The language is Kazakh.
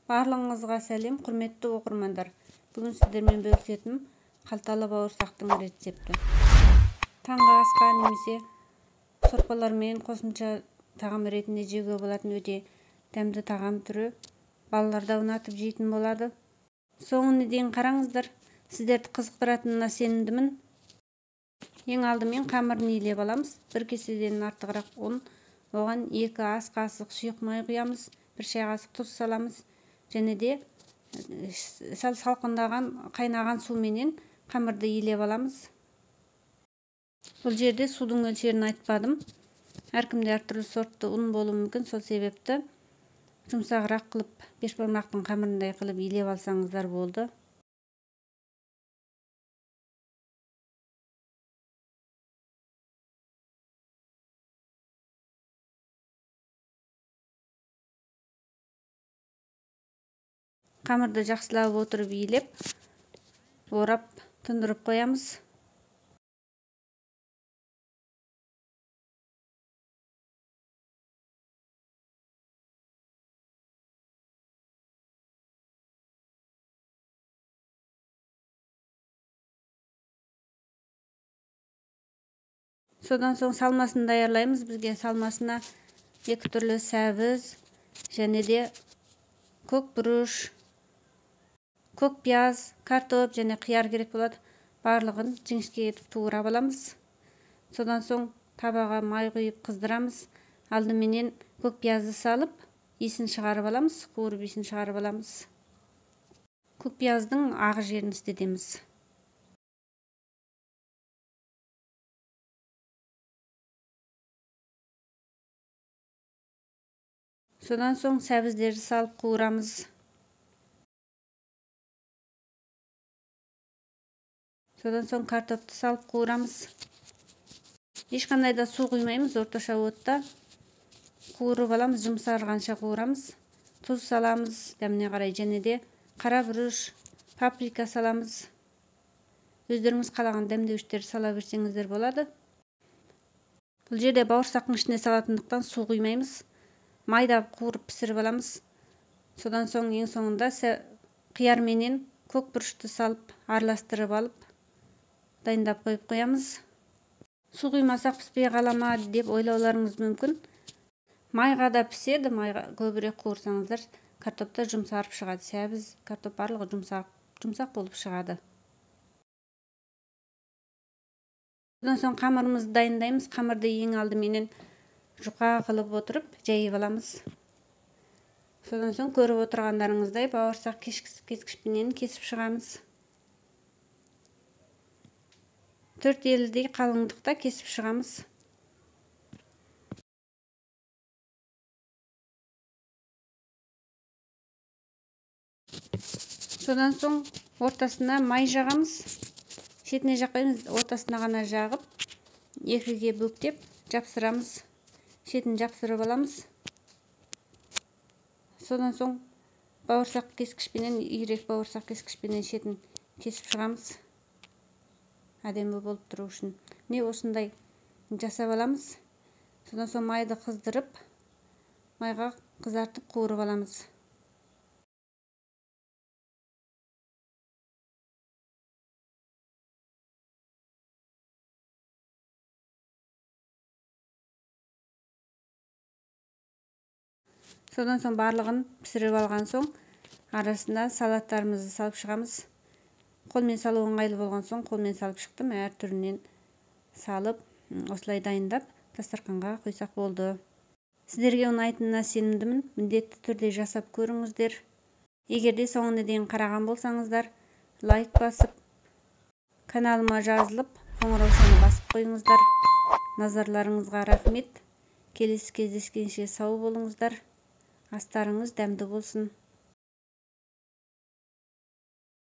Барлығыңызға сәлем, құрметті оқырмандар. Бүгін сіздермен бөлісетінім қалталы бауырсақтың рецепті. Таңғы асқа немесе сорпалармен қосымша тағам ретінде жеуге болатын өте дәмді тағам түрі. Балалар да ұнатып жейтін болады. Соңына дейін қараңыздар. Сіздерді қызықтыратынына сенімдімін. Ең алдымен қамырын илеп аламыз. Бір кеседен артығырақ ұн, оған 2 ас қасық сұйық май құямыз, 1 шай қасық тұз саламыз. Және де салқындаған қайнаған суменен қамырды илеп аламыз. Бұл жерде судың мөлшерін айтпадым. Әркімде әртүрлі сортты ұн болуы мүмкін, сол себепті жұмсағырақ қылып, бешбармақтың қамырындай қылып илеп алсаңыздар болды. Қамырды жақсылап отырып илеп, орап, тұндырып қоямыз. Содан соң салмасын даярлаймыз. Бізге салмасына 2 түрлі сәбіз және де көк бұрыш, көк пияз, картоп және қияр керек болады. Барлығын жіңішке етіп туырап аламыз. Содан соң табаға май құйып қыздырамыз. Алдыменен көк пиязды салып, иісін шығарып аламыз, қуырып иісін шығарып аламыз. Көк пияздың ақ жерін істетеміз. Содан соң сәбіздерді салып қуырамыз. Содан соң картопты салып қуырамыз. Ешқандай да су құймаймыз, орташа отта қуырып аламыз, жұмсарғанша қуырамыз. Тұз саламыз, дәміне қарай, және де қара бұрыш, паприка саламыз. Өздеріңіз қалаған дәмдеуіштер сала берсеңіздер болады. Бұл жерде бауырсақтың ішіне салатындықтан су құймаймыз. Майда қуырып пісіріп аламыз. Содан соң ең соңында қияр менен көк бұрышты салып, араластырып алып, дайындап қойып қоямыз. Су құймасақ піспей қалама деп ойлауларыңыз мүмкін. Майға да піседі, майға көбірек қуырсаңыздар, картопта жұмсарып шығады. Сәбіз, картоп барлығы жұмсақ болып шығады. Содан соң қамырымызды дайындаймыз. Қамырды ең алдыменен жұқа қылып отырып, жайып аламыз. Содан соң көріп отырғандарыңыздай бауырсақ кескішпенен кесіп шығамыз. 4 елдей қалыңдықта кесіп шығамыз. Содан соң ортасына май жағамыз. Шетіне жақпаймыз, ортасына ғана жағып, 2-ге бөктеп, жапсырамыз. Шетін жапсырып аламыз. Содан соң бауырсақ кескішпенен, үйрек бауырсақ кескішпенен шетін кесіп шығамыз. Әдемі болып тұру үшін. Не осындай жасап аламыз. Содан соң майды қыздырып, майға қызартып қуырып аламыз. Содан соң барлығын пісіріп алған соң, арасына салаттарымызды салып шығамыз. Қолмен салу ыңғайлы болған соң қолмен салып шықтым. Әр түрінен салып, осылай дайындап, дастарханға қойсақ болды. Сіздерге ұнайтынына сенімдімін. Міндетті түрде жасап көріңіздер. Егерде соңына дейін қараған болсаңыздар, лайк басып, каналыма жазылып, қоңыраушаны басып қойыңыздар. Назарларыңызға рахмет. Келесі кездескенше сау болыңыздар. Астарыңыз дәмді болсын.